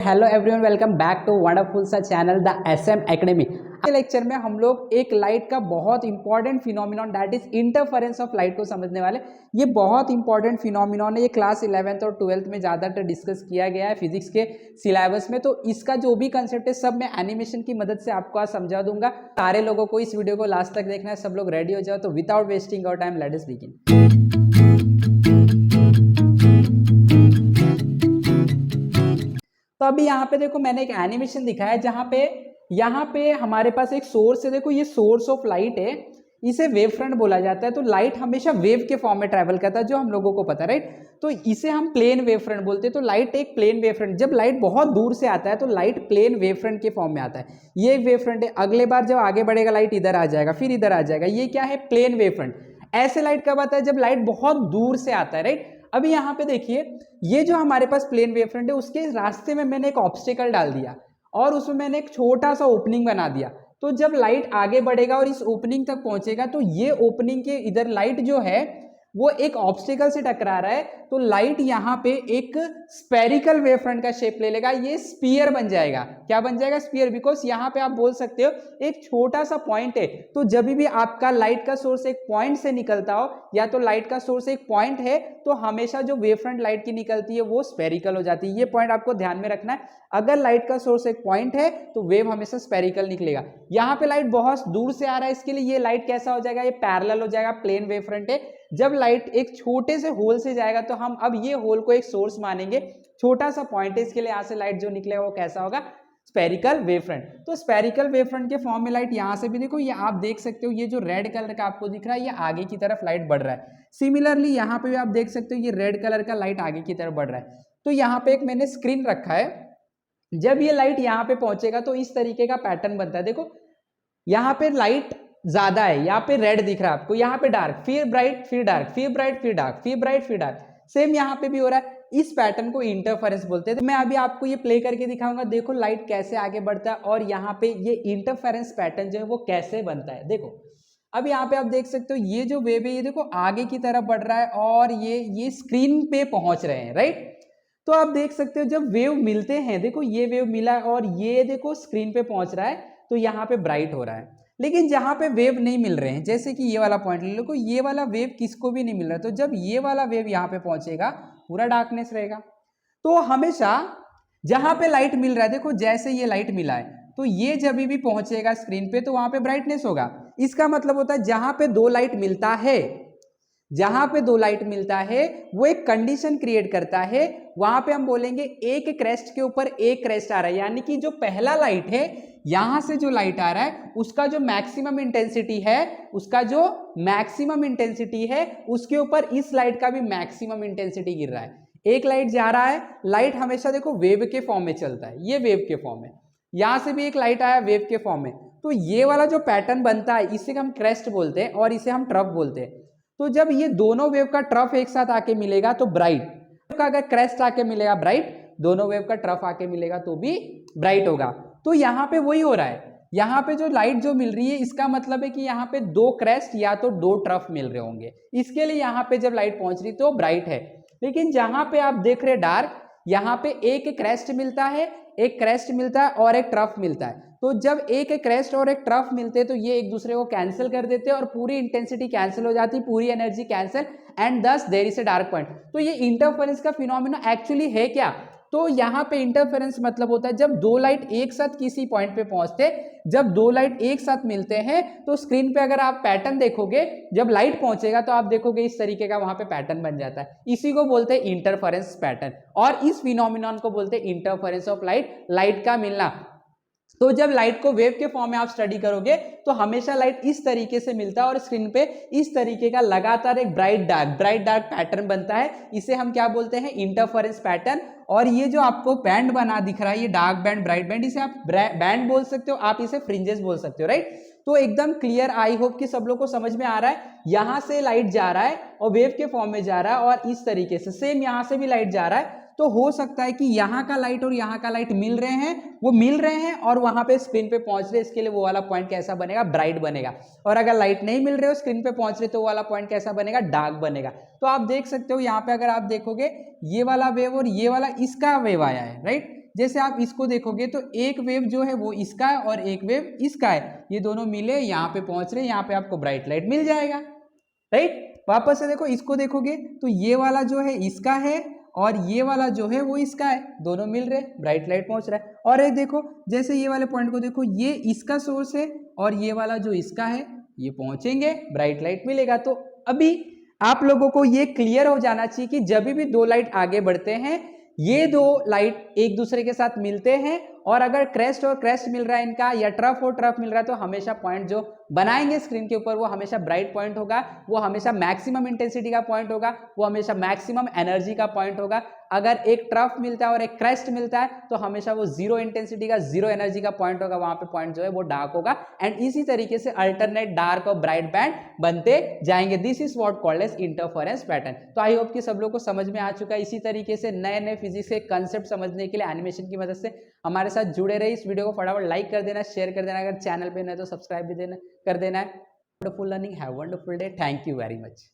Hello everyone, welcome back to wonderful सा channel the SM academy. आज के lecture में हम लोग एक लाइट का बहुत important phenomenon that is interference of light को समझने वाले। ये बहुत इंपॉर्टेंट फिनोमिनॉन है। ये क्लास 11th और 12th में ज़्यादातर डिस्कस किया गया है फिजिक्स के सिलेबस में। तो इसका जो भी कंसेप्ट है सब मैं एनिमेशन की मदद से आपको आज समझा दूंगा। सारे लोगों को इस वीडियो को लास्ट तक देखना है। सब लोग रेडी हो जाओ। तो without wasting our time let us begin. तो अभी यहाँ पे देखो मैंने एक एनिमेशन दिखाया है जहाँ पे हमारे पास एक सोर्स है। देखो ये सोर्स ऑफ लाइट है, इसे वेव फ्रंट बोला जाता है। तो लाइट हमेशा वेव के फॉर्म में ट्रैवल करता है, जो हम लोगों को पता है, राइट। तो इसे हम प्लेन वेव फ्रंट बोलते हैं। तो लाइट एक प्लेन वेव फ्रंट, जब लाइट बहुत दूर से आता है तो लाइट प्लेन वेव फ्रंट के फॉर्म में आता है। ये एक वेव फ्रंट है। अगले बार जब आगे बढ़ेगा लाइट इधर आ जाएगा, फिर इधर आ जाएगा। ये क्या है? Plane wave front. ऐसे लाइट कब आता है? जब लाइट बहुत दूर से आता है, राइट। अभी यहाँ पे देखिए, ये जो हमारे पास प्लेन वेव फ्रंट है उसके रास्ते में मैंने एक ऑब्स्टिकल डाल दिया और उसमें मैंने एक छोटा सा ओपनिंग बना दिया। तो जब लाइट आगे बढ़ेगा और इस ओपनिंग तक पहुंचेगा तो ये ओपनिंग के इधर लाइट जो है वो एक ऑब्स्टिकल से टकरा रहा है। तो लाइट यहाँ पे एक स्पेरिकल वेव फ्रंट का शेप ले लेगा। ये स्पीयर बन जाएगा। क्या बन जाएगा? स्पीयर। बिकॉज यहाँ पे आप बोल सकते हो एक छोटा सा पॉइंट है। तो जब भी आपका लाइट का सोर्स एक पॉइंट से निकलता हो या तो लाइट का सोर्स एक पॉइंट है तो हमेशा जो वेव फ्रंट लाइट की निकलती है वो स्पेरिकल हो जाती है। ये पॉइंट आपको ध्यान में रखना है। अगर लाइट का सोर्स एक पॉइंट है तो वेव हमेशा स्पेरिकल निकलेगा। यहाँ पे लाइट बहुत दूर से आ रहा है, इसके लिए ये लाइट कैसा हो जाएगा? ये पैरेलल हो जाएगा, प्लेन वेव फ्रंट है। जब लाइट एक छोटे से होल से जाएगा तो हम अब ये होल को एक सोर्स मानेंगे। छोटा सा पॉइंट है, इसके लिए यहाँ से लाइट जो निकलेगा वो कैसा होगा? Spherical wave front. तो स्पेरिकल वेव फ्रंट के फॉर्म में लाइट यहाँ से भी देखो, ये आप देख सकते हो, ये जो रेड कलर का आपको दिख रहा है ये आगे की तरफ लाइट बढ़ रहा है। सिमिलरली यहाँ पे भी आप देख सकते हो ये रेड कलर का लाइट आगे की तरफ बढ़ रहा है। तो यहाँ पे एक मैंने स्क्रीन रखा है। जब ये लाइट यहाँ पे पहुंचेगा तो इस तरीके का पैटर्न बनता है। देखो यहाँ पे लाइट ज्यादा है, यहाँ पे रेड दिख रहा है आपको, यहाँ पे डार्क, फिर ब्राइट, फिर डार्क, फिर ब्राइट, फिर डार्क, फिर ब्राइट, फिर डार्क। सेम यहाँ पे भी हो रहा है। इस पैटर्न को इंटरफेरेंस बोलते हैं। तो मैं अभी आपको ये प्ले करके दिखाऊंगा। देखो लाइट कैसे आगे बढ़ता है और यहाँ पे ये इंटरफेरेंस पैटर्न जो है वो कैसे बनता है। देखो अब यहाँ पे आप देख सकते हो ये जो वेव है ये देखो आगे की तरफ बढ़ रहा है और ये स्क्रीन पे पहुंच रहे हैं, राइट। तो आप देख सकते हो जब वेव मिलते हैं, देखो ये वेव मिला और ये देखो स्क्रीन पे पहुंच रहा है तो यहाँ पे ब्राइट हो रहा है। लेकिन जहां पे वेव नहीं मिल रहे हैं, जैसे कि ये वाला पॉइंट ले लो, ये वाला वेव किसको भी नहीं मिल रहा, तो जब ये वाला वेव यहाँ पे पहुंचेगा पूरा डार्कनेस रहेगा। तो हमेशा जहां पे लाइट मिल रहा है, देखो जैसे ये लाइट मिला है तो ये जब भी पहुंचेगा स्क्रीन पे तो वहां पे ब्राइटनेस होगा। इसका मतलब होता है जहां पे दो लाइट मिलता है, जहां पे दो लाइट मिलता है वो एक कंडीशन क्रिएट करता है। वहां पे हम बोलेंगे एक क्रेस्ट के ऊपर एक क्रेस्ट आ रहा है, यानी कि जो पहला लाइट है यहां से जो लाइट आ रहा है उसका जो मैक्सिमम इंटेंसिटी है, उसके ऊपर इस लाइट का भी मैक्सिमम इंटेंसिटी गिर रहा है। एक लाइट जा रहा है, लाइट हमेशा देखो वेव के फॉर्म में चलता है, ये वेव के फॉर्म में। यहां से भी एक लाइट आया वेव के फॉर्म में। तो ये वाला जो पैटर्न बनता है इसे हम क्रेस्ट बोलते हैं और इसे हम ट्रफ बोलते हैं। तो जब ये दोनों वेव का ट्रफ एक साथ आके मिलेगा तो ब्राइट का, अगर क्रेस्ट आके मिलेगा ब्राइट, दोनों वेव का ट्रफ आके मिलेगा तो भी ब्राइट होगा। तो यहाँ पे वही हो रहा है। यहाँ पे जो लाइट जो मिल रही है इसका मतलब है कि यहाँ पे दो क्रेस्ट या तो दो ट्रफ मिल रहे होंगे, इसके लिए यहाँ पे जब लाइट पहुंच रही तो ब्राइट है। लेकिन जहां पे आप देख रहे डार्क, यहाँ पे एक क्रेस्ट मिलता है, एक क्रेस्ट मिलता है और एक ट्रफ मिलता है। तो जब एक क्रेस्ट और एक ट्रफ मिलते हैं तो ये एक दूसरे को कैंसिल कर देते हैं और पूरी इंटेंसिटी कैंसिल हो जाती है, पूरी energy cancel, and thus there is a dark point. तो ये इंटरफेरेंस का फिनोमेना एक्चुअली है क्या? तो यहाँ पे इंटरफेरेंस मतलब होता है जब दो लाइट एक साथ किसी पॉइंट पे पहुंचते, जब दो लाइट एक साथ मिलते हैं तो स्क्रीन पे अगर आप पैटर्न देखोगे, जब लाइट पहुंचेगा तो आप देखोगे इस तरीके का वहां पे पैटर्न बन जाता है। इसी को बोलते हैं इंटरफेरेंस पैटर्न और इस फिनोमिनॉन को बोलते हैं इंटरफेरेंस ऑफ लाइट, लाइट का मिलना। तो जब लाइट को वेव के फॉर्म में आप स्टडी करोगे तो हमेशा लाइट इस तरीके से मिलता है और स्क्रीन पे इस तरीके का लगातार एक ब्राइट डार्क पैटर्न बनता है। इसे हम क्या बोलते हैं? Interference pattern. और ये जो आपको बैंड बना दिख रहा है, ये डार्क बैंड, ब्राइट बैंड, इसे आप बैंड बोल सकते हो, आप इसे फ्रिंजेस बोल सकते हो, राइट। तो एकदम क्लियर, आई होप कि सब लोग को समझ में आ रहा है। यहां से लाइट जा रहा है और वेव के फॉर्म में जा रहा है और इस तरीके से सेम यहां से भी लाइट जा रहा है। तो हो सकता है कि यहाँ का लाइट और यहाँ का लाइट मिल रहे हैं और वहां पे स्क्रीन पे पहुंच रहे, इसके लिए वो वाला पॉइंट कैसा बनेगा? ब्राइट बनेगा। और अगर लाइट नहीं मिल रहे हो, स्क्रीन पे पहुंच रहे, तो वो वाला पॉइंट कैसा बनेगा? डार्क बनेगा। तो आप देख सकते हो यहाँ पे अगर आप देखोगे ये वाला वेव और ये वाला इसका वेव आया है, राइट। जैसे आप इसको देखोगे तो एक वेव जो है वो इसका है और एक वेव इसका है, ये दोनों मिले यहाँ पे पहुंच रहे, यहाँ पे आपको ब्राइट लाइट मिल जाएगा, राइट। वापस से देखो, इसको देखोगे तो ये वाला जो है इसका है और ये वाला जो है वो इसका है, दोनों मिल रहे, ब्राइट लाइट पहुंच रहा है। और एक देखो, जैसे ये वाले पॉइंट को देखो, ये इसका सोर्स है और ये वाला जो इसका है, ये पहुंचेंगे, ब्राइट लाइट मिलेगा। तो अभी आप लोगों को ये क्लियर हो जाना चाहिए कि जब भी दो लाइट आगे बढ़ते हैं, ये दो लाइट एक दूसरे के साथ मिलते हैं, और अगर क्रेस्ट और क्रेस्ट मिल रहा है इनका, या ट्रफ और ट्रफ मिल रहा है, तो हमेशा पॉइंट जो बनाएंगे स्क्रीन के ऊपर वो हमेशा ब्राइट पॉइंट होगा, वो हमेशा मैक्सिमम इंटेंसिटी का पॉइंट होगा, वो हमेशा मैक्सिमम एनर्जी का पॉइंट होगा। अगर एक ट्रफ मिलता है और एक क्रेस्ट मिलता है तो हमेशा वो जीरो इंटेंसिटी का, जीरो एनर्जी का पॉइंट होगा, वहां पे पॉइंट जो है वो डार्क होगा। एंड इसी तरीके से अल्टरनेट डार्क और ब्राइट बैंड बनते जाएंगे। This is what called as interference pattern. तो आई होप कि सब लोग को समझ में आ चुका है। इसी तरीके से नए नए फिजिक्स के कंसेप्ट समझने के लिए एनिमेशन की मदद से हमारे साथ जुड़े रहिए। इस वीडियो को फटाफट लाइक कर देना, शेयर कर देना, अगर चैनल पे नए तो सब्सक्राइब भी कर देना है। Wonderful learning, have wonderful day, thank you very much.